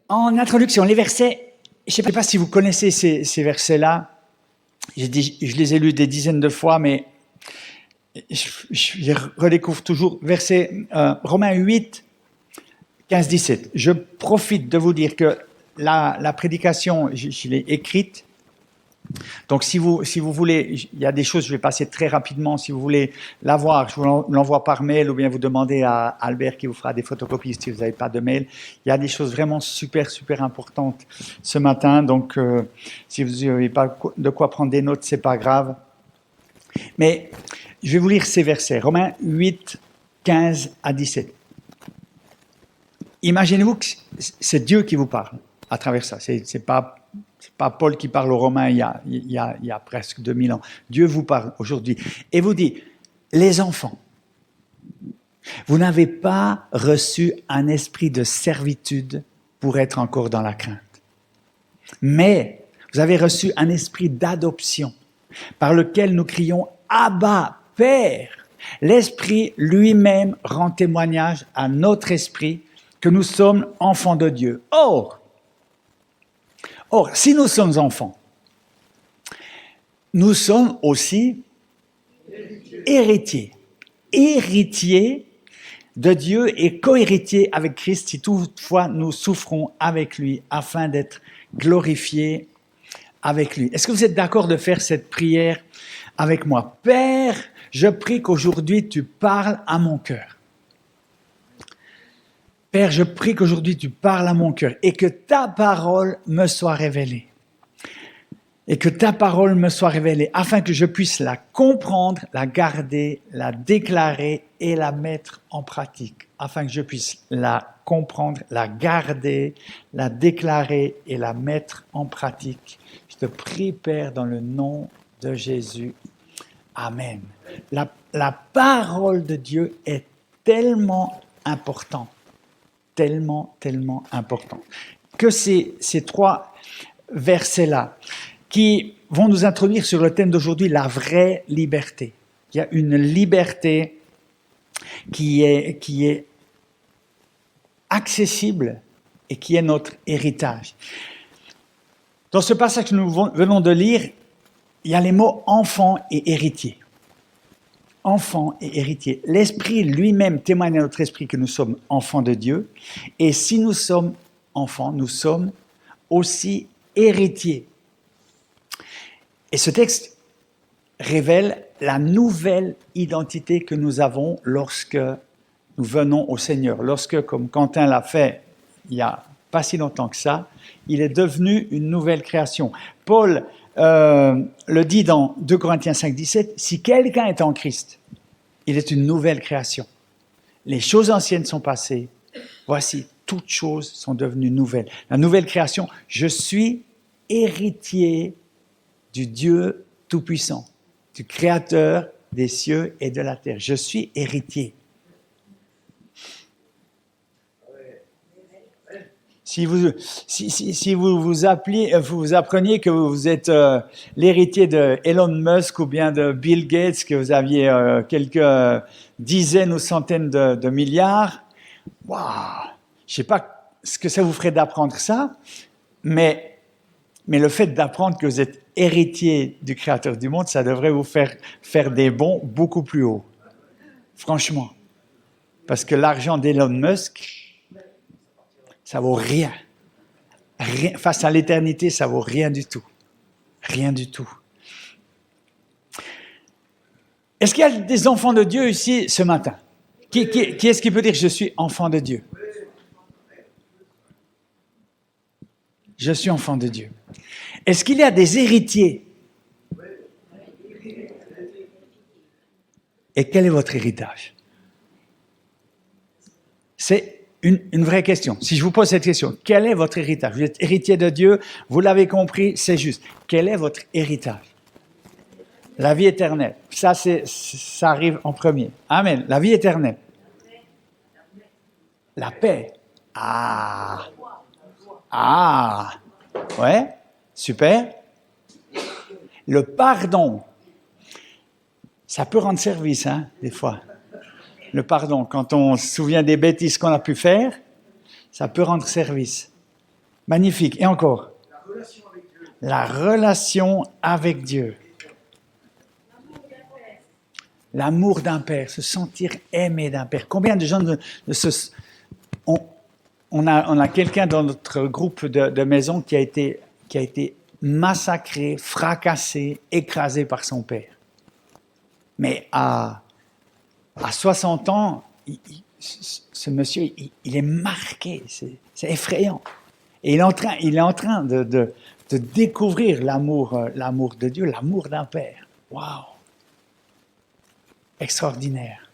En introduction, les versets, je ne sais pas si vous connaissez ces versets-là. Je les ai lus des dizaines de fois, mais je les redécouvre toujours. Verset Romains 8, 15-17. Je profite de vous dire que la prédication, je l'ai écrite. Donc si vous voulez, il y a des choses, je vais passer très rapidement. Si vous voulez la voir, je vous l'envoie par mail ou bien vous demandez à Albert qui vous fera des photocopies si vous n'avez pas de mail. Il y a des choses vraiment super importantes ce matin. Donc si vous n'avez pas de quoi prendre des notes, c'est pas grave. Mais je vais vous lire ces versets. Romains 8, 15 à 17. Imaginez-vous que c'est Dieu qui vous parle à travers ça. C'est pas Paul qui parle aux Romains il y a presque 2000 ans. Dieu vous parle aujourd'hui et vous dit, les enfants, vous n'avez pas reçu un esprit de servitude pour être encore dans la crainte. Mais vous avez reçu un esprit d'adoption par lequel nous crions « Abba, Père ». L'Esprit lui-même rend témoignage à notre esprit que nous sommes enfants de Dieu. Or, si nous sommes enfants, nous sommes aussi héritiers. Héritiers de Dieu et co-héritiers avec Christ si toutefois nous souffrons avec lui afin d'être glorifiés avec lui. Est-ce que vous êtes d'accord de faire cette prière avec moi? Père, je prie qu'aujourd'hui tu parles à mon cœur. Père, je prie qu'aujourd'hui tu parles à mon cœur et que ta parole me soit révélée. Et que ta parole me soit révélée afin que je puisse la comprendre, la garder, la déclarer et la mettre en pratique. Afin que je puisse la comprendre, la garder, la déclarer et la mettre en pratique. Je te prie, Père, dans le nom de Jésus. Amen. La parole de Dieu est tellement importante. Tellement important. Que ces trois versets-là, qui vont nous introduire sur le thème d'aujourd'hui, la vraie liberté. Il y a une liberté qui est accessible et qui est notre héritage. Dans ce passage que nous venons de lire, il y a les mots enfant et héritier. Enfants et héritiers. L'Esprit lui-même témoigne à notre esprit que nous sommes enfants de Dieu. Et si nous sommes enfants, nous sommes aussi héritiers. Et ce texte révèle la nouvelle identité que nous avons lorsque nous venons au Seigneur. Lorsque, comme Quentin l'a fait il n'y a pas si longtemps que ça, il est devenu une nouvelle création. Paul le dit dans 2 Corinthiens 5, 17, si quelqu'un est en Christ, il est une nouvelle création. Les choses anciennes sont passées, voici, toutes choses sont devenues nouvelles. La nouvelle création, je suis héritier du Dieu Tout-Puissant, du Créateur des cieux et de la terre. Je suis héritier. Si vous appreniez que vous êtes l'héritier de Elon Musk ou bien de Bill Gates, que vous aviez quelques dizaines ou centaines de milliards, waouh, je ne sais pas ce que ça vous ferait d'apprendre ça, mais le fait d'apprendre que vous êtes héritier du Créateur du monde, ça devrait vous faire des bonds beaucoup plus hauts. Franchement. Parce que l'argent d'Elon Musk, ça vaut rien. Face à l'éternité, ça vaut rien du tout. Rien du tout. Est-ce qu'il y a des enfants de Dieu ici ce matin? Qui est-ce qui peut dire « Je suis enfant de Dieu » ? Je suis enfant de Dieu. Est-ce qu'il y a des héritiers? Et quel est votre héritage? C'est une vraie question. Si je vous pose cette question, quel est votre héritage? Vous êtes héritier de Dieu, vous l'avez compris, c'est juste. Quel est votre héritage? La vie éternelle. Ça arrive en premier. Amen. La vie éternelle. La paix. Ouais, super. Le pardon. Ça peut rendre service, des fois. Le pardon, quand on se souvient des bêtises qu'on a pu faire, ça peut rendre service. Magnifique. Et encore? La relation avec Dieu. La relation avec Dieu. L'amour d'un père, se sentir aimé d'un père. Combien de gens on a quelqu'un dans notre groupe de maison qui a été massacré, fracassé, écrasé par son père. Mais à 60 ans, ce monsieur, il est marqué, c'est effrayant. Et il est en train de découvrir l'amour de Dieu, l'amour d'un père. Waouh! Extraordinaire.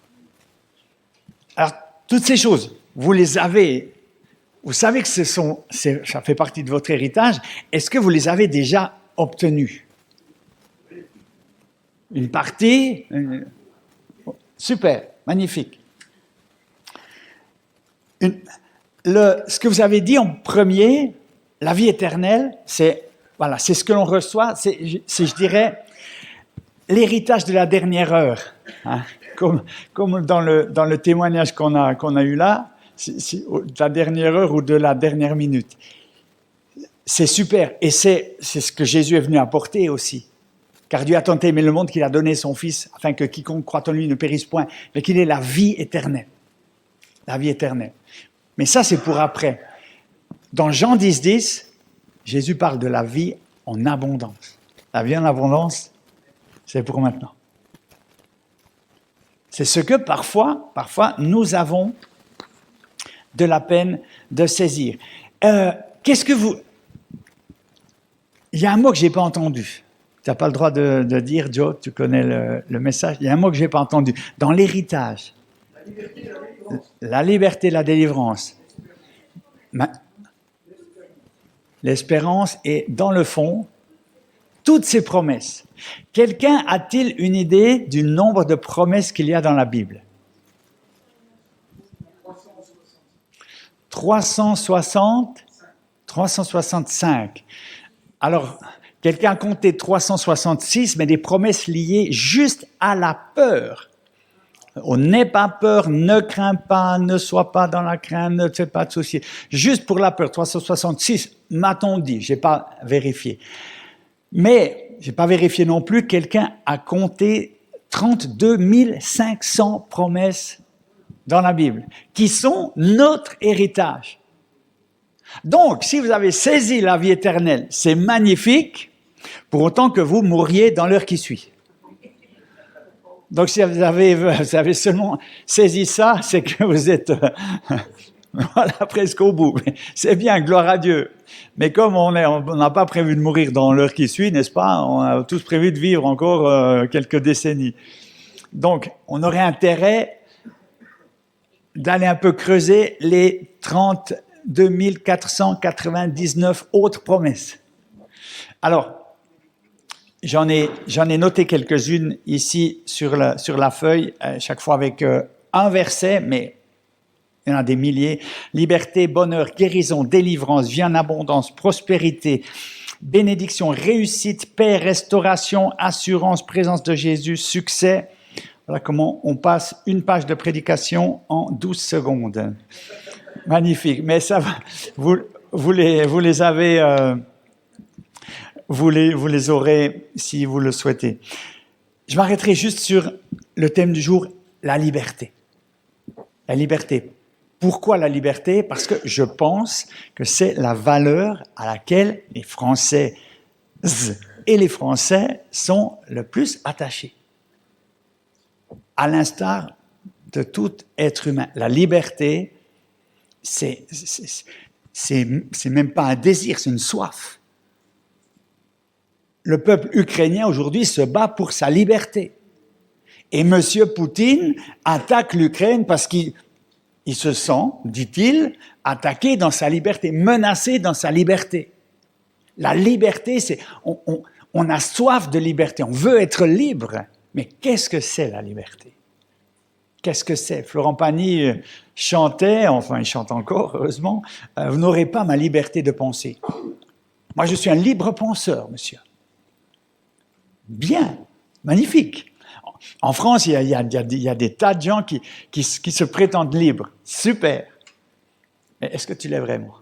Alors, toutes ces choses, vous les avez, vous savez que ça fait partie de votre héritage. Est-ce que vous les avez déjà obtenues? Une partie? Super, magnifique. Ce que vous avez dit en premier, la vie éternelle, c'est ce que l'on reçoit, c'est, je dirais, l'héritage de la dernière heure, hein, comme dans le témoignage qu'on a eu là, de la dernière heure ou de la dernière minute. C'est super, et c'est ce que Jésus est venu apporter aussi. Car Dieu a tant aimé le monde qu'il a donné son Fils, afin que quiconque croit en lui ne périsse point, mais qu'il ait la vie éternelle. La vie éternelle. Mais ça, c'est pour après. Dans Jean 10, Jésus parle de la vie en abondance. La vie en abondance, c'est pour maintenant. C'est ce que parfois, nous avons de la peine de saisir. Qu'est-ce que vous... Il y a un mot que je n'ai pas entendu. Tu n'as pas le droit de dire, Joe, tu connais le message. Il y a un mot que je n'ai pas entendu. Dans l'héritage. La liberté, la délivrance. L'espérance et, dans le fond, toutes ces promesses. Quelqu'un a-t-il une idée du nombre de promesses qu'il y a dans la Bible? 365. Alors, quelqu'un a compté 366, mais des promesses liées juste à la peur. On n'aie pas peur, ne crains pas, ne sois pas dans la crainte, ne te fais pas de soucis. Juste pour la peur, 366, m'a-t-on dit, je n'ai pas vérifié. Mais, je n'ai pas vérifié non plus, quelqu'un a compté 32 500 promesses dans la Bible, qui sont notre héritage. Donc, si vous avez saisi la vie éternelle, c'est magnifique, pour autant que vous mouriez dans l'heure qui suit. Donc, si vous avez seulement saisi ça, c'est que vous êtes voilà, presque au bout. C'est bien, gloire à Dieu. Mais comme on n'a pas prévu de mourir dans l'heure qui suit, n'est-ce pas? On a tous prévu de vivre encore quelques décennies. Donc, on aurait intérêt d'aller un peu creuser les 32 499 autres promesses. Alors, j'en ai noté quelques-unes ici sur la feuille, chaque fois avec un verset, mais il y en a des milliers. Liberté, bonheur, guérison, délivrance, vie en abondance, prospérité, bénédiction, réussite, paix, restauration, assurance, présence de Jésus, succès. Voilà comment on passe une page de prédication en 12 secondes. Magnifique. Mais ça va, vous les avez... Vous les aurez si vous le souhaitez. Je m'arrêterai juste sur le thème du jour, la liberté. La liberté. Pourquoi la liberté? Parce que je pense que c'est la valeur à laquelle les Françaises et les Français sont le plus attachés. À l'instar de tout être humain. La liberté, c'est même pas un désir, c'est une soif. Le peuple ukrainien aujourd'hui se bat pour sa liberté. Et M. Poutine attaque l'Ukraine parce qu'il se sent, dit-il, attaqué dans sa liberté, menacé dans sa liberté. La liberté, c'est... On a soif de liberté, on veut être libre. Mais qu'est-ce que c'est la liberté? Qu'est-ce que c'est? Florent Pagny chantait, enfin il chante encore, heureusement, « Vous n'aurez pas ma liberté de penser. » Moi, je suis un libre penseur, monsieur. Bien, magnifique. En France, il y a des tas de gens qui se prétendent libres. Super. Mais est-ce que tu l'es vraiment?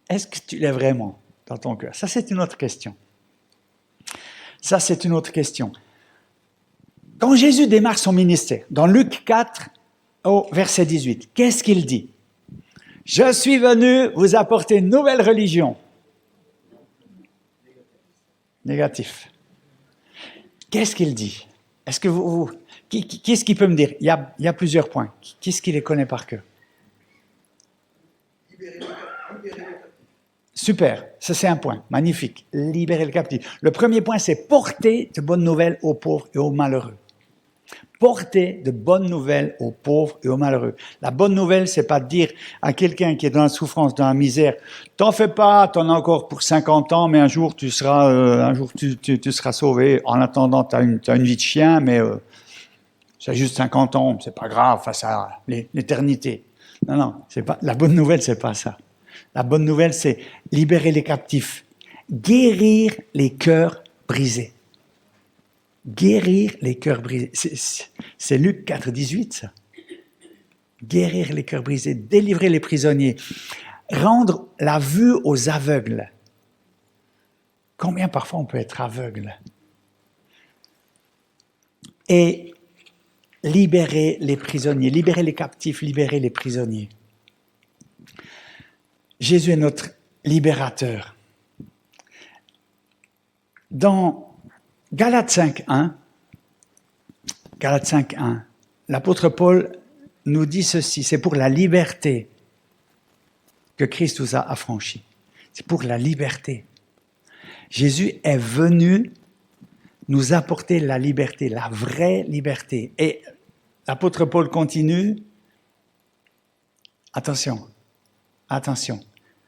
est-ce que tu l'es vraiment dans ton cœur? Ça, c'est une autre question. Ça, c'est une autre question. Quand Jésus démarre son ministère, dans Luc 4, au verset 18, qu'est-ce qu'il dit? « Je suis venu vous apporter une nouvelle religion. » Négatif. Qu'est-ce qu'il dit? Est-ce que qui est-ce qui peut me dire? Il y a plusieurs points. Qui est-ce qui les connaît par cœur? Super, ça c'est un point, magnifique. Libérer le captif. Le premier point, c'est porter de bonnes nouvelles aux pauvres et aux malheureux. Porter de bonnes nouvelles aux pauvres et aux malheureux. La bonne nouvelle, c'est pas de dire à quelqu'un qui est dans la souffrance, dans la misère, t'en fais pas, t'en as encore pour 50 ans, mais un jour tu seras sauvé. En attendant, t'as une vie de chien, mais c'est juste 50 ans, c'est pas grave face à l'éternité. Non, c'est pas, la bonne nouvelle, c'est pas ça. La bonne nouvelle, c'est libérer les captifs, guérir les cœurs brisés. Guérir les cœurs brisés. C'est Luc 4, 18, ça. Guérir les cœurs brisés, délivrer les prisonniers, rendre la vue aux aveugles. Combien parfois on peut être aveugle? Et libérer les prisonniers, libérer les captifs, libérer les prisonniers. Jésus est notre libérateur. Dans Galates 5.1, l'apôtre Paul nous dit ceci, c'est pour la liberté que Christ nous a affranchis. C'est pour la liberté. Jésus est venu nous apporter la liberté, la vraie liberté. Et l'apôtre Paul continue, attention,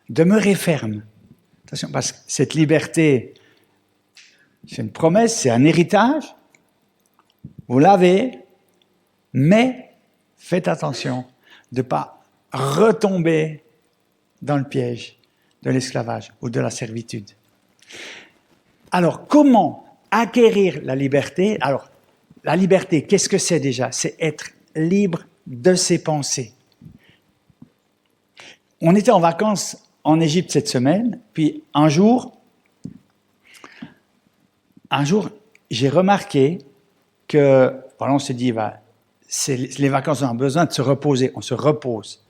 demeurez ferme. Attention, parce que cette liberté, c'est une promesse, c'est un héritage. Vous l'avez, mais faites attention de ne pas retomber dans le piège de l'esclavage ou de la servitude. Alors, comment acquérir la liberté? Alors, la liberté, qu'est-ce que c'est déjà? C'est être libre de ses pensées. On était en vacances en Égypte cette semaine, puis un jour, j'ai remarqué que, voilà, on s'est dit, les vacances, on a besoin de se reposer, on se repose,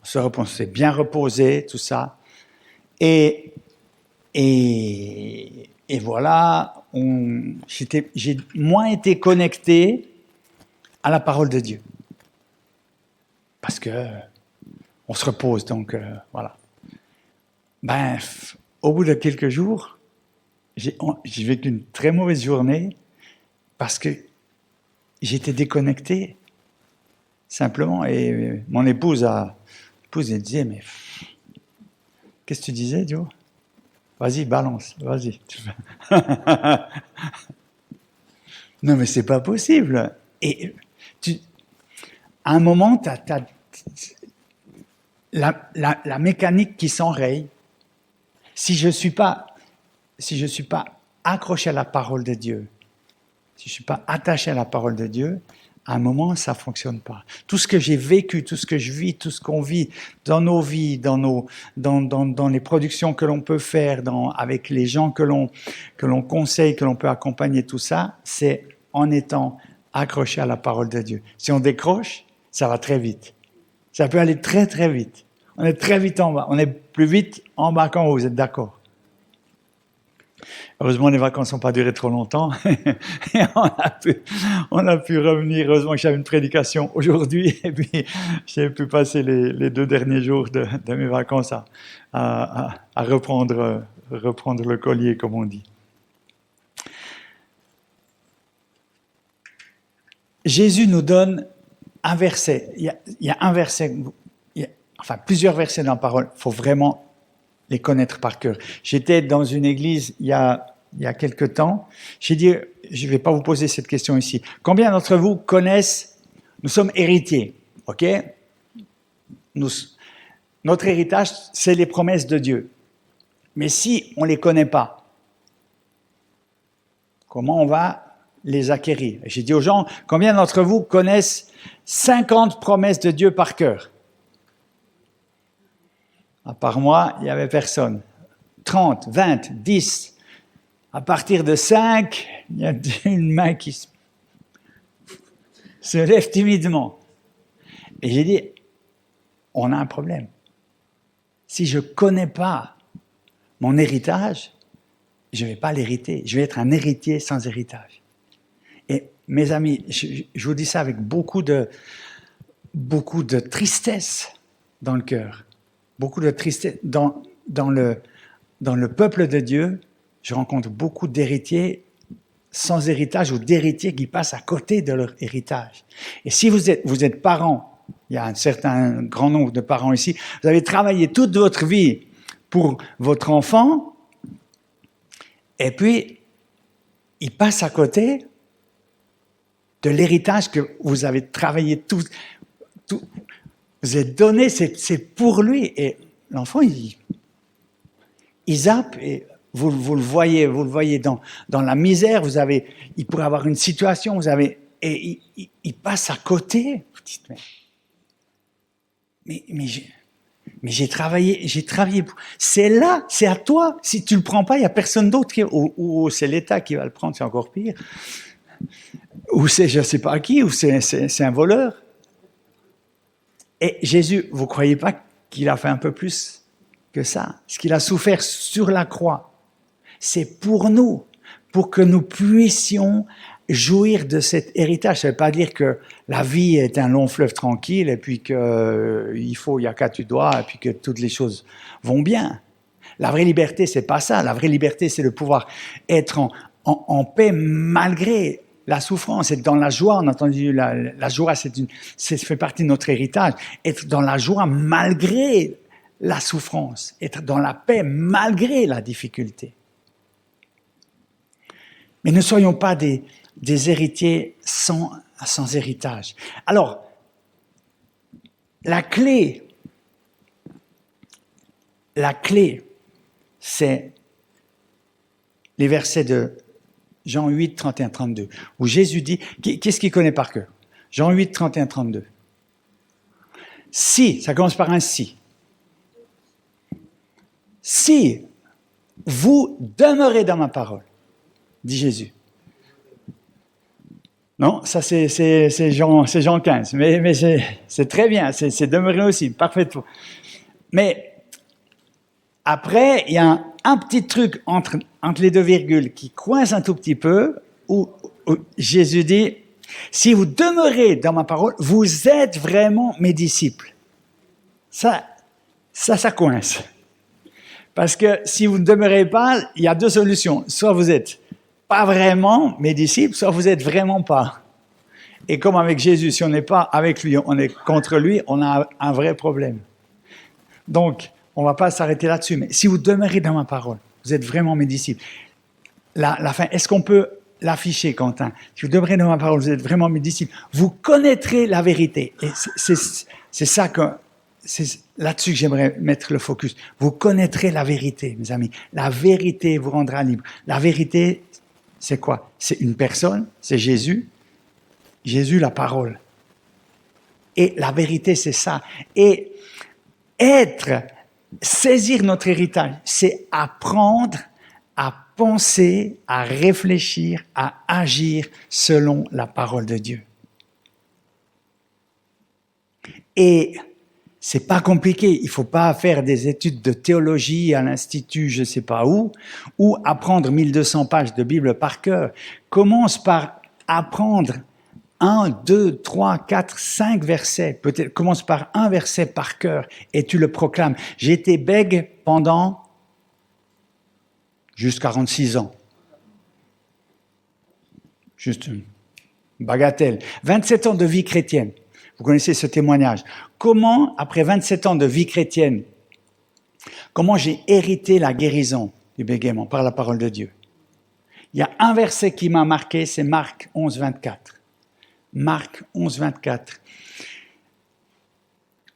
on s'est bien reposé, tout ça, et voilà, j'ai moins été connecté à la parole de Dieu, parce que on se repose, donc voilà. Au bout de quelques jours, j'ai vécu une très mauvaise journée parce que j'étais déconnecté, simplement. Et mon épouse elle disait, mais qu'est-ce que tu disais, Joe? Vas-y, balance, vas-y. Non, mais c'est pas possible. Et à un moment, t'as la mécanique qui s'enraye. Si je suis pas accroché à la parole de Dieu, si je suis pas attaché à la parole de Dieu, à un moment, ça fonctionne pas. Tout ce que j'ai vécu, tout ce que je vis, tout ce qu'on vit dans nos vies, dans les productions que l'on peut faire, avec les gens que l'on conseille, que l'on peut accompagner, tout ça, c'est en étant accroché à la parole de Dieu. Si on décroche, ça va très vite. Ça peut aller très très vite. On est très vite en bas. On est plus vite en bas qu'en haut, vous êtes d'accord? Heureusement, les vacances n'ont pas duré trop longtemps. Et on a pu revenir. Heureusement que j'avais une prédication aujourd'hui. Et puis, j'ai pu passer les 2 derniers jours de mes vacances à reprendre le collier, comme on dit. Jésus nous donne un verset. Il y a un verset, plusieurs versets dans la parole. Il faut vraiment les connaître par cœur. J'étais dans une église il y a quelque temps. J'ai dit, je ne vais pas vous poser cette question ici. Combien d'entre vous connaissent, nous sommes héritiers, ok? Notre héritage, c'est les promesses de Dieu. Mais si on ne les connaît pas, comment on va les acquérir? J'ai dit aux gens, combien d'entre vous connaissent 50 promesses de Dieu par cœur? À part moi, il n'y avait personne. 30, 20, 10. À partir de 5, il y a une main qui se lève timidement. Et j'ai dit, on a un problème. Si je ne connais pas mon héritage, je ne vais pas l'hériter. Je vais être un héritier sans héritage. Et mes amis, je vous dis ça avec beaucoup de tristesse dans le cœur. Beaucoup de tristesse. Dans le peuple de Dieu, je rencontre beaucoup d'héritiers sans héritage ou d'héritiers qui passent à côté de leur héritage. Et si vous êtes parents, il y a un grand nombre de parents ici, vous avez travaillé toute votre vie pour votre enfant, et puis il passe à côté de l'héritage que vous avez travaillé tout vous êtes donné, c'est pour lui. Et l'enfant, il zappe, et vous le voyez dans la misère, il pourrait avoir une situation, et il passe à côté. Vous dites, mais j'ai travaillé pour... C'est à toi. Si tu le prends pas, il y a personne d'autre ou c'est l'État qui va le prendre, c'est encore pire. Ou c'est je sais pas qui, ou c'est un voleur. Et Jésus, vous croyez pas qu'il a fait un peu plus que ça? Ce qu'il a souffert sur la croix, c'est pour nous, pour que nous puissions jouir de cet héritage. Ça ne veut pas dire que la vie est un long fleuve tranquille et puis qu'il y a qu'à tu dois et puis que toutes les choses vont bien. La vraie liberté, c'est pas ça. La vraie liberté, c'est de pouvoir être en paix malgré la souffrance, être dans la joie. On a entendu la joie, ça fait partie de notre héritage. Être dans la joie malgré la souffrance, être dans la paix malgré la difficulté. Mais ne soyons pas des héritiers sans héritage. Alors, la clé, c'est les versets de Jean 8, 31, 32, où Jésus dit, qu'est-ce qu'il connaît par cœur? Jean 8, 31, 32. Si, ça commence par un si. Si vous demeurez dans ma parole, dit Jésus. Non, ça c'est Jean 15, mais c'est très bien, c'est demeurer aussi, parfaitement. Mais après, il y a un petit truc entre les deux virgules qui coince un tout petit peu, où Jésus dit, si vous demeurez dans ma parole, vous êtes vraiment mes disciples. Ça coince. Parce que si vous ne demeurez pas, il y a deux solutions. Soit vous êtes pas vraiment mes disciples, soit vous êtes vraiment pas. Et comme avec Jésus, si on n'est pas avec lui, on est contre lui, on a un vrai problème. Donc, on ne va pas s'arrêter là-dessus. Mais si vous demeurez dans ma parole, vous êtes vraiment mes disciples. La fin, est-ce qu'on peut l'afficher, Quentin? Si vous demeurez dans ma parole, vous êtes vraiment mes disciples. Vous connaîtrez la vérité. Et c'est là-dessus que j'aimerais mettre le focus. Vous connaîtrez la vérité, mes amis. La vérité vous rendra libre. La vérité, c'est quoi? C'est une personne, c'est Jésus. Jésus, la parole. Et la vérité, c'est ça. Et saisir notre héritage, c'est apprendre à penser, à réfléchir, à agir selon la parole de Dieu. Et c'est pas compliqué. Il faut pas faire des études de théologie à l'institut, je sais pas où, ou apprendre 1200 pages de Bible par cœur. Commence par apprendre 1, 2, 3, 4, 5 versets. Peut-être commence par un verset par cœur et tu le proclames. J'ai été bègue pendant jusqu'à 46 ans. Juste une bagatelle. 27 ans de vie chrétienne. Vous connaissez ce témoignage. Comment, après 27 ans de vie chrétienne, comment j'ai hérité la guérison du bégaiement par la parole de Dieu? Il y a un verset qui m'a marqué, c'est Marc 11, 24. Marc 11, 24.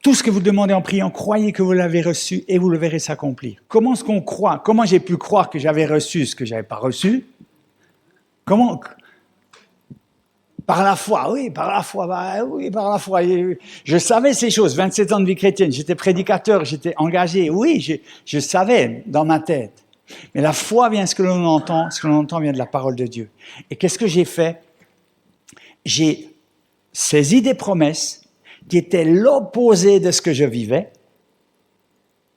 Tout ce que vous demandez en priant, croyez que vous l'avez reçu et vous le verrez s'accomplir. Comment est-ce qu'on croit? Comment j'ai pu croire que j'avais reçu ce que je n'avais pas reçu? Comment? Par la foi, oui, par la foi, oui, par la foi. Je savais ces choses, 27 ans de vie chrétienne, j'étais prédicateur, j'étais engagé, oui, je savais dans ma tête. Mais la foi vient ce que l'on entend vient de la parole de Dieu. Et qu'est-ce que j'ai fait? J'ai saisi des promesses qui étaient l'opposé de ce que je vivais,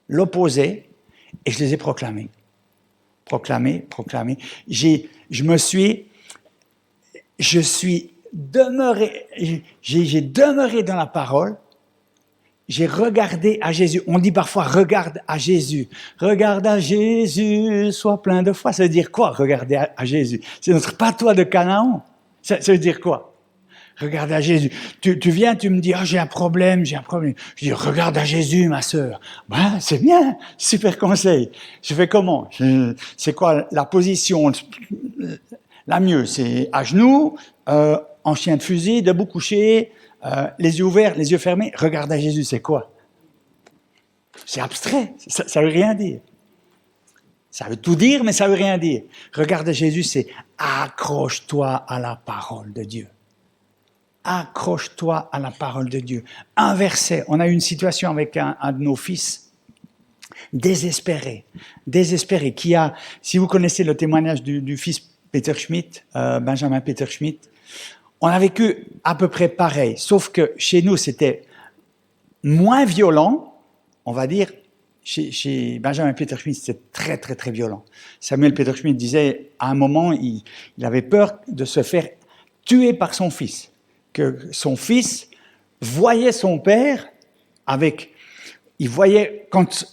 l'opposé, et je les ai proclamées. Proclamées. Je suis demeuré, j'ai demeuré dans la parole, j'ai regardé à Jésus. On dit parfois, regarde à Jésus. Regarde à Jésus, sois plein de foi. Ça veut dire quoi, regarder à Jésus? C'est notre patois de Canaan. Ça veut dire quoi? Regarde à Jésus. Tu viens, tu me dis, j'ai un problème. Je dis, regarde à Jésus, ma sœur. Ben, c'est bien, super conseil. Je fais comment? C'est quoi la position la mieux? C'est à genoux, en chien de fusil, debout couché, les yeux ouverts, les yeux fermés. Regarde à Jésus, c'est quoi? C'est abstrait, ça veut rien dire. Ça veut tout dire, mais ça veut rien dire. Regarde à Jésus, c'est accroche-toi à la parole de Dieu. Accroche-toi à la parole de Dieu. Un verset. On a eu une situation avec un de nos fils, désespéré, qui a, si vous connaissez le témoignage du fils Peter Schmidt, Benjamin Peter Schmidt, on a vécu à peu près pareil, sauf que chez nous, c'était moins violent, on va dire. Chez Benjamin Peter Schmidt, c'était très, très, très violent. Samuel Peter Schmidt disait, à un moment, il avait peur de se faire tuer par son fils. Que son fils voyait son père il voyait, quand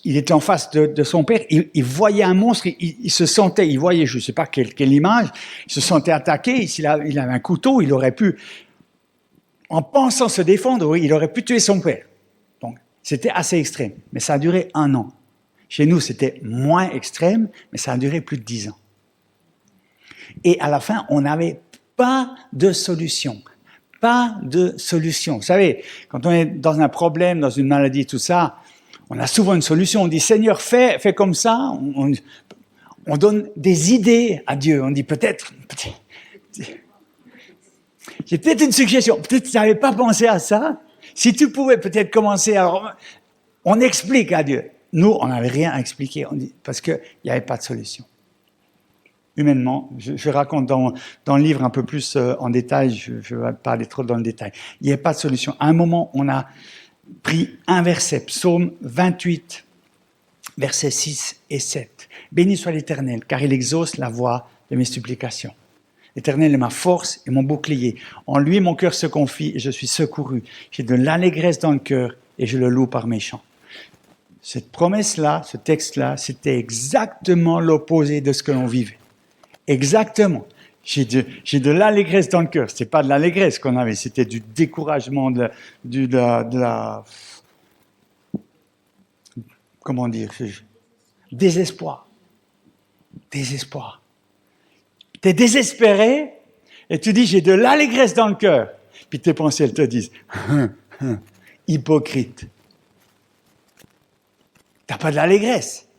il était en face de son père, il voyait un monstre, il se sentait, il voyait, je ne sais pas quelle image, il se sentait attaqué, il avait un couteau, il aurait pu, en pensant se défendre, oui, il aurait pu tuer son père. Donc, c'était assez extrême, mais ça a duré 1 an. Chez nous, c'était moins extrême, mais ça a duré plus de 10 ans. Et à la fin, on n'avait pas de solution. Pas de solution. Vous savez, quand on est dans un problème, dans une maladie, tout ça, on a souvent une solution. On dit, Seigneur, fais comme ça. On donne des idées à Dieu. On dit, peut-être j'ai peut-être une suggestion. Peut-être que tu n'avais pas pensé à ça. Si tu pouvais peut-être commencer, alors on explique à Dieu. Nous, on n'avait rien à expliquer. On dit, parce qu'il n'y avait pas de solution. Humainement, je raconte dans le livre un peu plus en détail, je ne vais pas aller trop dans le détail. Il n'y a pas de solution. À un moment, on a pris un verset, Psaume 28, versets 6 et 7. « Béni soit l'Éternel, car il exauce la voix de mes supplications. L'Éternel est ma force et mon bouclier. En lui, mon cœur se confie et je suis secouru. J'ai de l'allégresse dans le cœur et je le loue par mes chants. » Cette promesse-là, ce texte-là, c'était exactement l'opposé de ce que l'on vivait. Exactement. J'ai de l'allégresse dans le cœur. C'était pas de l'allégresse qu'on avait, c'était du découragement, de la comment dire, désespoir. Désespoir. T'es désespéré et tu dis j'ai de l'allégresse dans le cœur. Puis tes pensées elles te disent hypocrite. T'as pas de l'allégresse.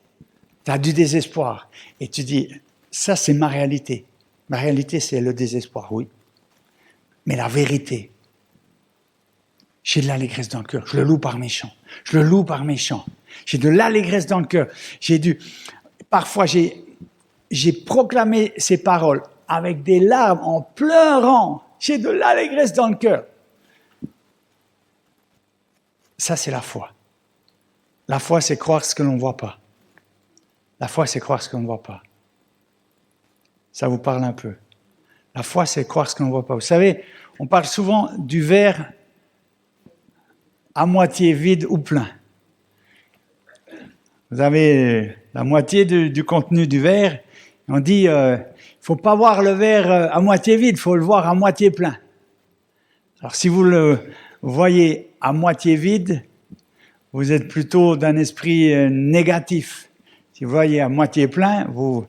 T'as du désespoir. Et tu dis ça, c'est ma réalité. Ma réalité, c'est le désespoir, oui. Mais la vérité, j'ai de l'allégresse dans le cœur. Je le loue par mes chants. Je le loue par mes chants. J'ai de l'allégresse dans le cœur. Parfois, j'ai proclamé ces paroles avec des larmes, en pleurant. J'ai de l'allégresse dans le cœur. Ça, c'est la foi. La foi, c'est croire ce que l'on ne voit pas. La foi, c'est croire ce qu'on ne voit pas. Ça vous parle un peu. La foi, c'est croire ce qu'on ne voit pas. Vous savez, on parle souvent du verre à moitié vide ou plein. Vous avez la moitié du contenu du verre. On dit, il ne faut pas voir le verre à moitié vide, il faut le voir à moitié plein. Alors si vous le voyez à moitié vide, vous êtes plutôt d'un esprit négatif. Si vous voyez à moitié plein, vous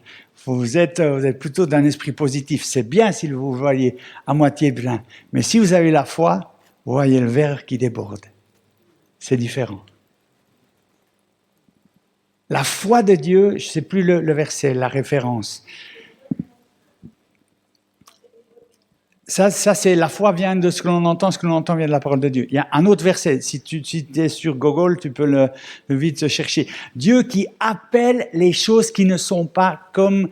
êtes plutôt d'un esprit positif. C'est bien si vous voyez à moitié plein. Mais si vous avez la foi, vous voyez le verre qui déborde. C'est différent. La foi de Dieu, je ne sais plus le verset, la référence. Ça c'est la foi vient de ce que l'on entend, ce que l'on entend vient de la parole de Dieu. Il y a un autre verset, si tu es sur Google, tu peux le vite chercher. Dieu qui appelle les choses qui ne sont pas comme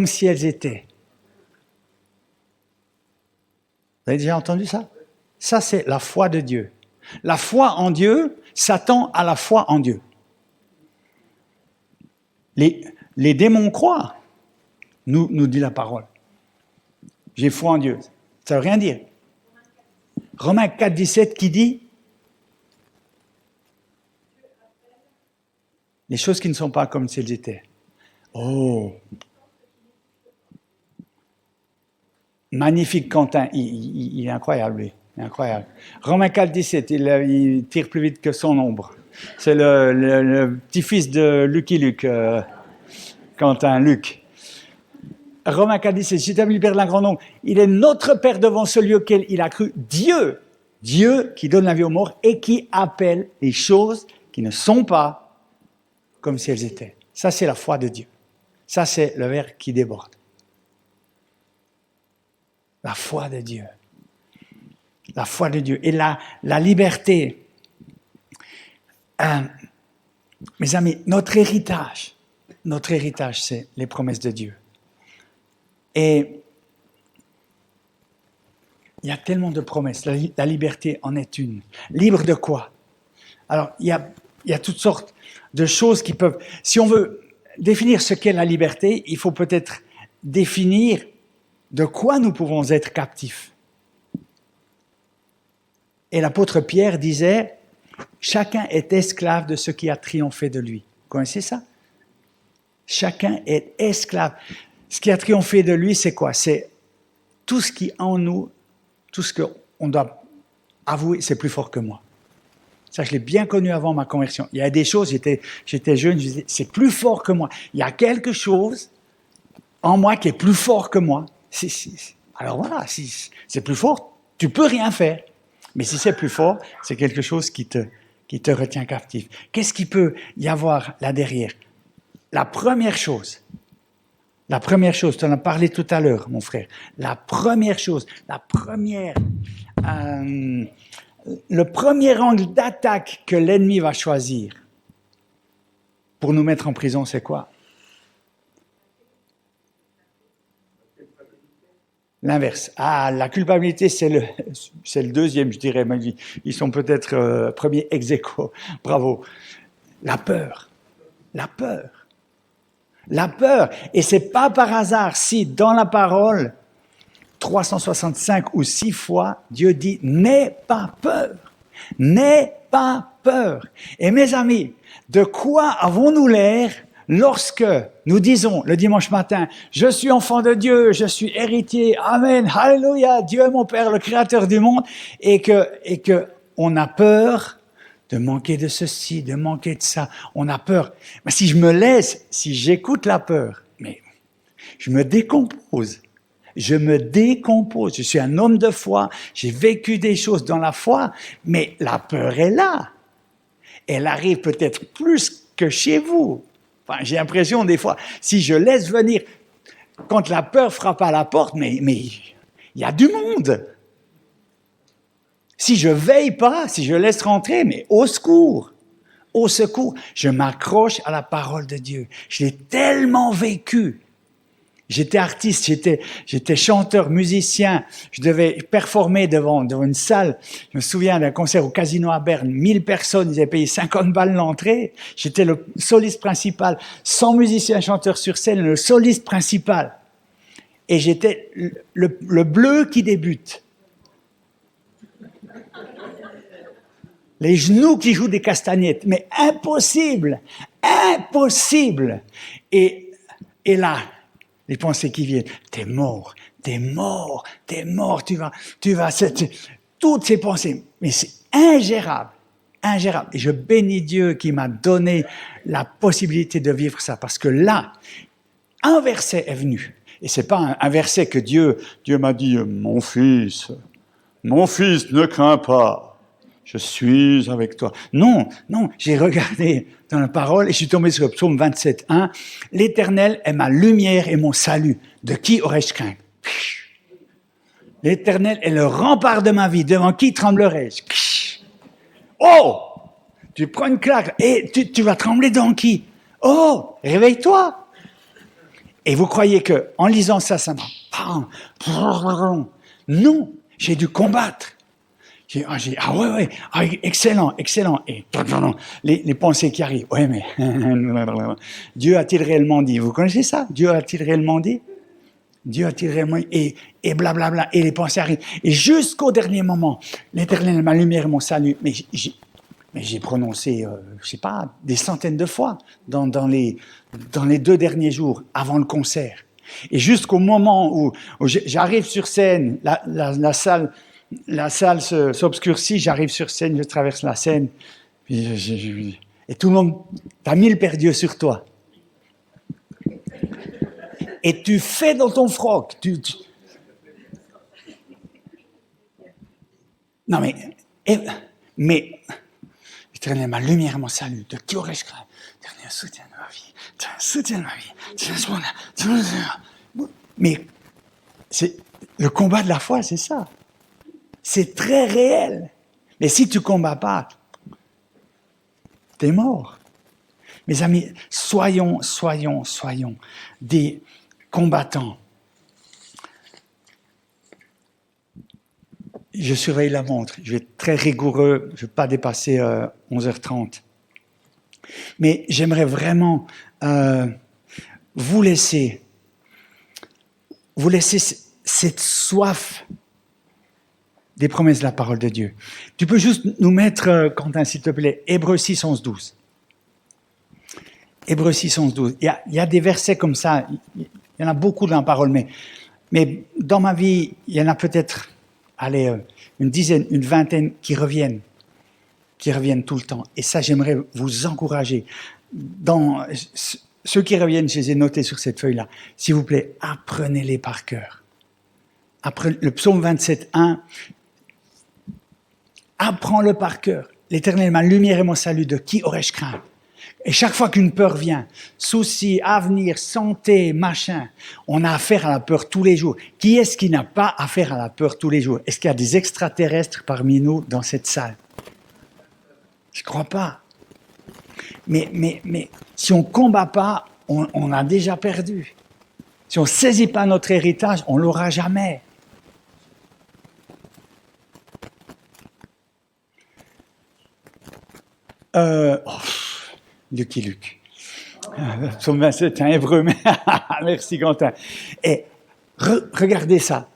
si elles étaient. Vous avez déjà entendu ça? Ça, c'est la foi de Dieu. La foi en Dieu s'attend à la foi en Dieu. Les démons croient, nous dit la parole. J'ai foi en Dieu. Ça ne veut rien dire. Romains 4, 17 qui dit les choses qui ne sont pas comme si elles étaient. Oh! Magnifique Quentin, il est incroyable lui, il est incroyable. Romains 4, 17, il tire plus vite que son ombre. C'est le petit-fils de Lucky Luke, Quentin, Luc. Romains 4, 17, j'ai établi le Père d'un grand nombre. Il est notre Père devant celui auquel il a cru, Dieu qui donne la vie aux morts et qui appelle les choses qui ne sont pas comme si elles étaient. Ça, c'est la foi de Dieu. Ça, c'est le verre qui déborde. La foi de Dieu. La foi de Dieu. Et la liberté. Mes amis, notre héritage, c'est les promesses de Dieu. Et il y a tellement de promesses. La liberté en est une. Libre de quoi? Alors, il y a toutes sortes de choses qui peuvent... Si on veut définir ce qu'est la liberté, il faut peut-être définir de quoi nous pouvons être captifs. Et l'apôtre Pierre disait, chacun est esclave de ce qui a triomphé de lui. Vous connaissez ça? Chacun est esclave. Ce qui a triomphé de lui, c'est quoi? C'est tout ce qui en nous, tout ce qu'on doit avouer, c'est plus fort que moi. Ça, je l'ai bien connu avant ma conversion. Il y a des choses, j'étais jeune, je disais, c'est plus fort que moi. Il y a quelque chose en moi qui est plus fort que moi. Alors voilà, si c'est plus fort, tu peux rien faire. Mais si c'est plus fort, c'est quelque chose qui te retient captif. Qu'est-ce qu'il peut y avoir là derrière? La première chose, tu en as parlé tout à l'heure, mon frère. Le premier angle d'attaque que l'ennemi va choisir pour nous mettre en prison, c'est quoi? L'inverse. Ah, la culpabilité, c'est le deuxième, je dirais. Ils sont peut-être premiers ex aequo. Bravo. La peur. Et c'est pas par hasard si dans la parole, 365 ou 6 fois, Dieu dit « n'aie pas peur ». N'aie pas peur. Et mes amis, de quoi avons-nous l'air lorsque nous disons le dimanche matin, je suis enfant de Dieu, je suis héritier, amen, alléluia, Dieu est mon Père, le créateur du monde, et que on a peur de manquer de ceci, de manquer de ça, on a peur. Mais si je me laisse, si j'écoute la peur, mais je me décompose. Je suis un homme de foi, j'ai vécu des choses dans la foi, mais la peur est là. Elle arrive peut-être plus que chez vous. Enfin, j'ai l'impression des fois, si je laisse venir, quand la peur frappe à la porte, mais il y a du monde. Si je veille pas, si je laisse rentrer, mais au secours, je m'accroche à la parole de Dieu. Je l'ai tellement vécu. J'étais artiste, j'étais chanteur, musicien, je devais performer devant une salle. Je me souviens d'un concert au Casino à Berne, 1000 personnes, ils avaient payé 50 balles l'entrée. J'étais le soliste principal, 100 musiciens chanteurs sur scène, le soliste principal. Et j'étais le bleu qui débute. Les genoux qui jouent des castagnettes, mais impossible. Et là, les pensées qui viennent, t'es mort, tu vas, toutes ces pensées, mais c'est ingérable. Et je bénis Dieu qui m'a donné la possibilité de vivre ça, parce que là, un verset est venu, et c'est pas un verset que Dieu m'a dit, mon fils, ne crains pas. Je suis avec toi. Non, j'ai regardé dans la parole et je suis tombé sur le psaume 27:1. L'Éternel est ma lumière et mon salut. De qui aurais-je craint? L'Éternel est le rempart de ma vie. Devant qui tremblerai-je? Oh! Tu prends une claque et tu vas trembler devant qui? Oh! Réveille-toi! Et vous croyez que en lisant ça m'a... Non! J'ai dû combattre. Excellent. Et les pensées qui arrivent. Ouais, mais Dieu a-t-il réellement dit? Vous connaissez ça? Dieu a-t-il réellement dit? Dieu a-t-il réellement dit? Et blablabla. Et les pensées arrivent. Et jusqu'au dernier moment, l'Éternel est ma lumière et mon salut. Mais j'ai prononcé, je sais pas, des centaines de fois dans les 2 derniers jours avant le concert. Et jusqu'au moment où j'arrive sur scène, la salle s'obscurcit, j'arrive sur scène, je traverse la scène, et tout le monde, t'as mis le père Dieu sur toi. Et tu fais dans ton froc. Non mais, l'Éternel, ma lumière, mon salut, de qui aurais-je craint? L'Éternel, soutien de ma vie, soutien de ma vie. Mais le combat de la foi, c'est ça. C'est très réel. Mais si tu ne combats pas, tu es mort. Mes amis, soyons des combattants. Je surveille la montre. Je vais être très rigoureux. Je ne vais pas dépasser 11h30. Mais j'aimerais vraiment vous laisser cette soif des promesses de la parole de Dieu. Tu peux juste nous mettre, Quentin, s'il te plaît, Hébreux 6, 11, 12. Hébreux 6, 11, 12. Il y a des versets comme ça. Il y en a beaucoup dans la parole, mais dans ma vie, il y en a peut-être, une dizaine, une vingtaine qui reviennent tout le temps. Et ça, j'aimerais vous encourager. Dans ceux qui reviennent, je les ai notés sur cette feuille-là. S'il vous plaît, apprenez-les par cœur. Après le psaume 27, 1, apprends-le par cœur. L'Éternel est ma lumière et mon salut, de qui aurais-je crainte? Et chaque fois qu'une peur vient, souci, avenir, santé, machin, on a affaire à la peur tous les jours. Qui est-ce qui n'a pas affaire à la peur tous les jours? Est-ce qu'il y a des extraterrestres parmi nous dans cette salle? Je ne crois pas. Mais si on ne combat pas, on a déjà perdu. Si on ne saisit pas notre héritage, on ne l'aura jamais. Luc. Psaume 27, un hébreu, mais merci Quentin. Et regardez ça.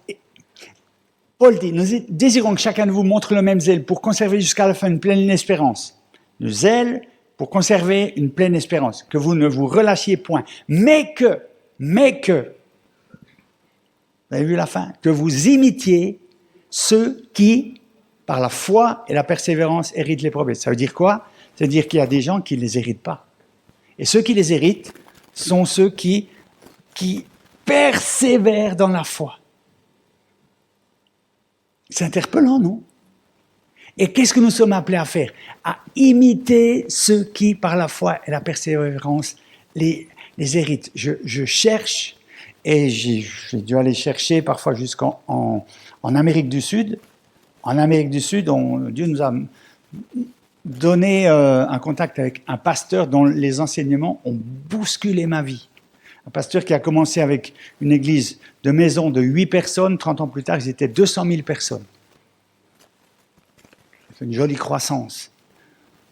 Paul dit, nous désirons que chacun de vous montre le même zèle pour conserver jusqu'à la fin une pleine espérance. Le zèle pour conserver une pleine espérance. Que vous ne vous relâchiez point. Mais que, vous avez vu la fin? Que vous imitiez ceux qui, par la foi et la persévérance, héritent les promesses. Ça veut dire quoi? C'est-à-dire qu'il y a des gens qui ne les héritent pas. Et ceux qui les héritent sont ceux qui persévèrent dans la foi. C'est interpellant, non? Et qu'est-ce que nous sommes appelés à faire? À imiter ceux qui, par la foi et la persévérance, les héritent. Je cherche, et j'ai dû aller chercher parfois jusqu'en Amérique du Sud. En Amérique du Sud, Dieu nous a donné un contact avec un pasteur dont les enseignements ont bousculé ma vie. Un pasteur qui a commencé avec une église de maison de 8 personnes, 30 ans plus tard, ils étaient 200 000 personnes. C'est une jolie croissance.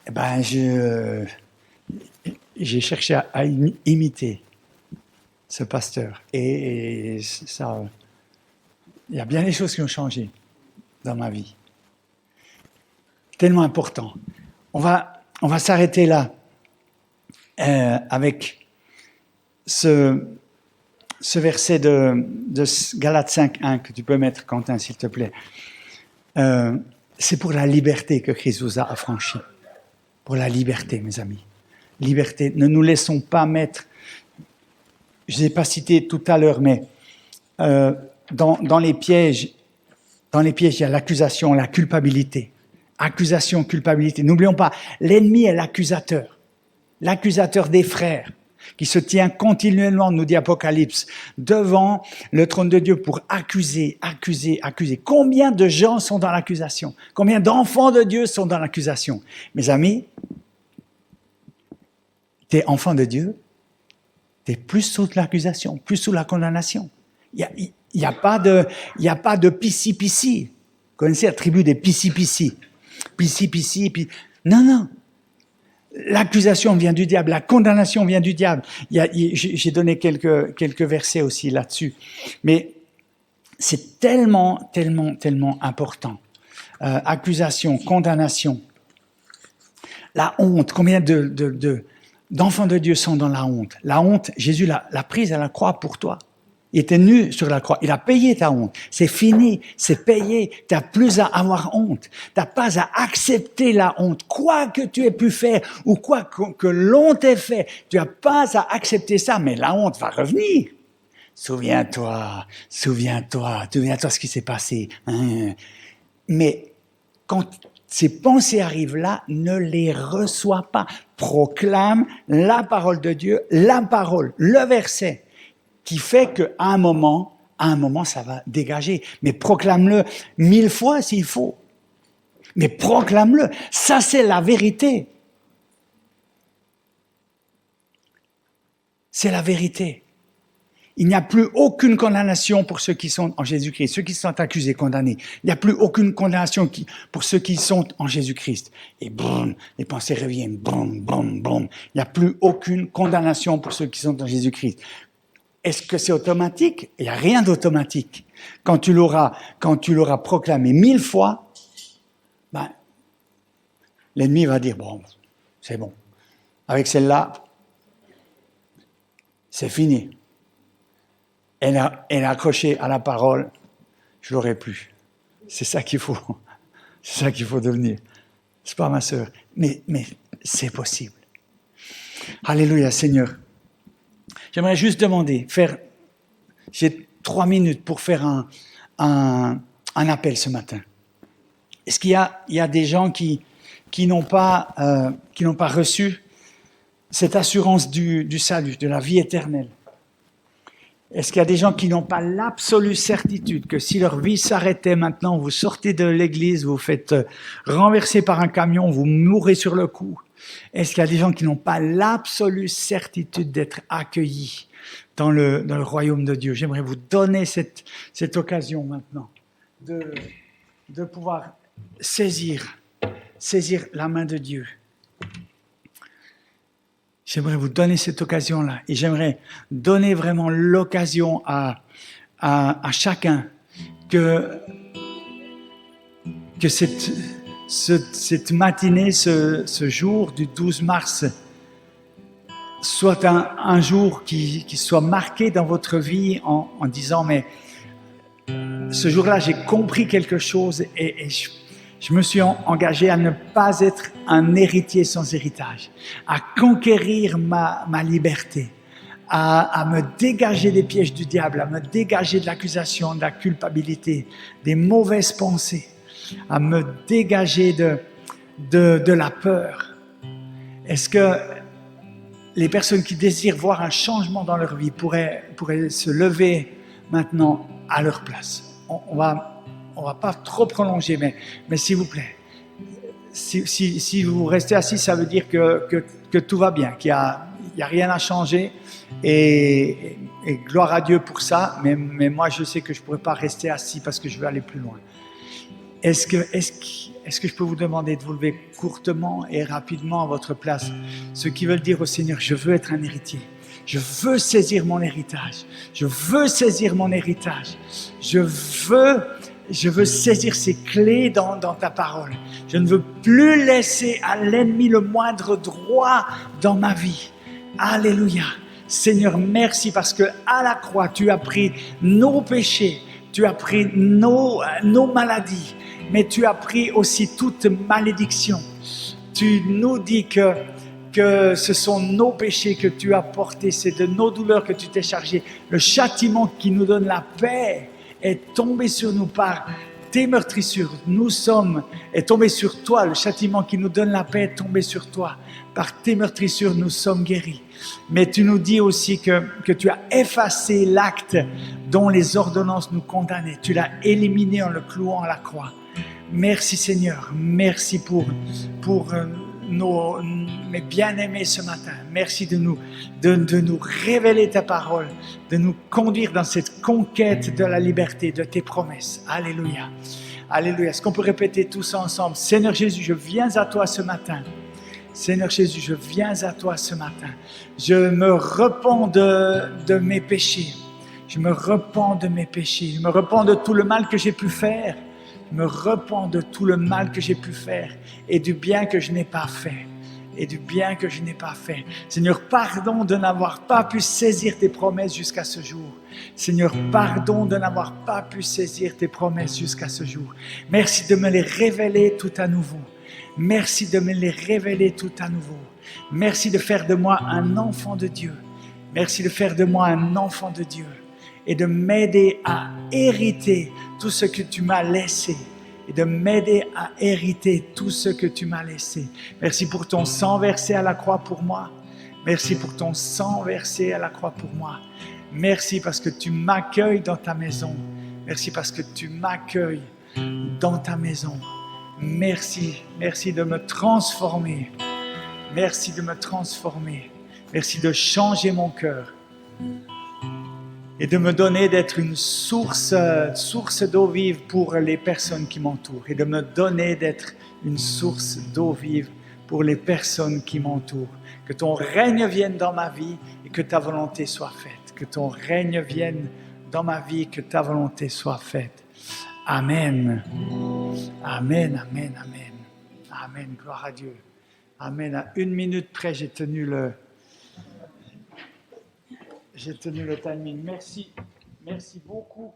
Eh ben, j'ai cherché à imiter ce pasteur. Et ça, il y a bien des choses qui ont changé dans ma vie. Tellement important. On va s'arrêter là avec ce verset de Galates 5.1 que tu peux mettre, Quentin, s'il te plaît. C'est pour la liberté que Christ vous a affranchis. Pour la liberté, mes amis. Liberté. Ne nous laissons pas mettre, je ne l'ai pas cité tout à l'heure, mais dans les pièges, il y a l'accusation, la culpabilité. Accusation, culpabilité. N'oublions pas, l'ennemi est l'accusateur des frères. qui se tient continuellement, nous dit Apocalypse, devant le trône de Dieu pour accuser. Combien de gens sont dans l'accusation? Combien d'enfants de Dieu sont dans l'accusation? Mes amis, t'es enfant de Dieu, t'es plus sous l'accusation, plus sous la condamnation. Il y a pas de pissi-pissi. Vous connaissez la tribu des pissi-pissi? Pissi-pissi, puis... Non. L'accusation vient du diable, la condamnation vient du diable. J'ai donné quelques versets aussi là-dessus. Mais c'est tellement important. Accusation, condamnation. La honte, combien d'enfants de Dieu sont dans la honte? La honte, Jésus l'a prise à la croix pour toi. Il était nu sur la croix. Il a payé ta honte. C'est fini. C'est payé. Tu n'as plus à avoir honte. Tu n'as pas à accepter la honte. Quoi que tu aies pu faire ou quoi que l'on t'ait fait, tu n'as pas à accepter ça. Mais la honte va revenir. Souviens-toi ce qui s'est passé. Mais quand ces pensées arrivent là, ne les reçois pas. Proclame la parole de Dieu, la parole, le verset, qui fait qu'à un moment, ça va dégager. Mais proclame-le 1000 fois s'il faut. Mais proclame-le. Ça, c'est la vérité. C'est la vérité. Il n'y a plus aucune condamnation pour ceux qui sont en Jésus-Christ, ceux qui sont accusés, condamnés. Il n'y a plus aucune condamnation pour ceux qui sont en Jésus-Christ. Et boum, les pensées reviennent, boum. Il n'y a plus aucune condamnation pour ceux qui sont en Jésus-Christ. Est-ce que c'est automatique? Il n'y a rien d'automatique. Quand tu l'auras proclamé 1000 fois, l'ennemi va dire, bon, c'est bon. Avec celle-là, c'est fini. Elle est accrochée à la parole, je l'aurai plus. C'est ça qu'il faut. C'est ça qu'il faut devenir. C'est pas ma sœur. Mais c'est possible. Alléluia, Seigneur. J'aimerais juste demander, j'ai 3 minutes pour faire un appel ce matin. Est-ce qu'il y a des gens qui n'ont pas reçu cette assurance du salut, de la vie éternelle? Est-ce qu'il y a des gens qui n'ont pas l'absolue certitude que si leur vie s'arrêtait maintenant, vous sortez de l'église, vous faites renverser par un camion, vous mourrez sur le coup? Est-ce qu'il y a des gens qui n'ont pas l'absolue certitude d'être accueillis dans le royaume de Dieu? J'aimerais vous donner cette occasion maintenant de pouvoir saisir la main de Dieu. J'aimerais vous donner cette occasion-là et j'aimerais donner vraiment l'occasion à chacun que cette matinée, ce jour du 12 mars, soit un jour qui soit marqué dans votre vie en disant, mais ce jour-là, j'ai compris quelque chose et je me suis engagé à ne pas être un héritier sans héritage, à conquérir ma liberté, à me dégager des pièges du diable, à me dégager de l'accusation, de la culpabilité, des mauvaises pensées, à me dégager de la peur. Est-ce que les personnes qui désirent voir un changement dans leur vie pourraient se lever maintenant à leur place? On va pas trop prolonger, mais s'il vous plaît, si vous restez assis, ça veut dire que tout va bien, qu'il y a rien à changer et gloire à Dieu pour ça, mais moi je sais que je pourrais pas rester assis parce que je veux aller plus loin. Est-ce que je peux vous demander de vous lever courtement et rapidement à votre place, ceux qui veulent dire au Seigneur, je veux être un héritier. Je veux saisir mon héritage. Je veux saisir mon héritage. Je veux saisir ces clés dans ta parole. Je ne veux plus laisser à l'ennemi le moindre droit dans ma vie. Alléluia. Seigneur, merci parce que à la croix, tu as pris nos péchés, tu as pris nos maladies, mais tu as pris aussi toute malédiction. Tu nous dis que ce sont nos péchés que tu as portés, c'est de nos douleurs que tu t'es chargé. Le châtiment qui nous donne la paix est tombé sur nous par tes meurtrissures, est tombé sur toi. Le châtiment qui nous donne la paix est tombé sur toi. Par tes meurtrissures, nous sommes guéris. Mais tu nous dis aussi que tu as effacé l'acte dont les ordonnances nous condamnaient. Tu l'as éliminé en le clouant à la croix. Merci Seigneur, merci pour mes bien-aimés ce matin. Merci de nous révéler ta parole, de nous conduire dans cette conquête de la liberté, de tes promesses. Alléluia. Alléluia. Est-ce qu'on peut répéter tous ensemble? Seigneur Jésus, je viens à toi ce matin. Seigneur Jésus, je viens à toi ce matin. Je me repens de mes péchés. Je me repens de mes péchés. Je me repens de tout le mal que j'ai pu faire. Je me repens de tout le mal que j'ai pu faire et du bien que je n'ai pas fait. Et du bien que je n'ai pas fait. Seigneur, pardon de n'avoir pas pu saisir tes promesses jusqu'à ce jour. Seigneur, pardon de n'avoir pas pu saisir tes promesses jusqu'à ce jour. Merci de me les révéler tout à nouveau. Merci de me les révéler tout à nouveau. Merci de faire de moi un enfant de Dieu. Merci de faire de moi un enfant de Dieu. Et de m'aider à hériter tout ce que tu m'as laissé. Et de m'aider à hériter tout ce que tu m'as laissé. Merci pour ton sang versé à la croix pour moi. Merci pour ton sang versé à la croix pour moi. Merci parce que tu m'accueilles dans ta maison. Merci parce que tu m'accueilles dans ta maison. Merci, merci de me transformer. Merci de me transformer. Merci de changer mon cœur. Et de me donner d'être une source d'eau vive pour les personnes qui m'entourent. Et de me donner d'être une source d'eau vive pour les personnes qui m'entourent. Que ton règne vienne dans ma vie et que ta volonté soit faite. Que ton règne vienne dans ma vie et que ta volonté soit faite. Amen. Amen, amen, amen. Amen, gloire à Dieu. Amen. À 1 minute près, j'ai tenu le timing. Merci beaucoup.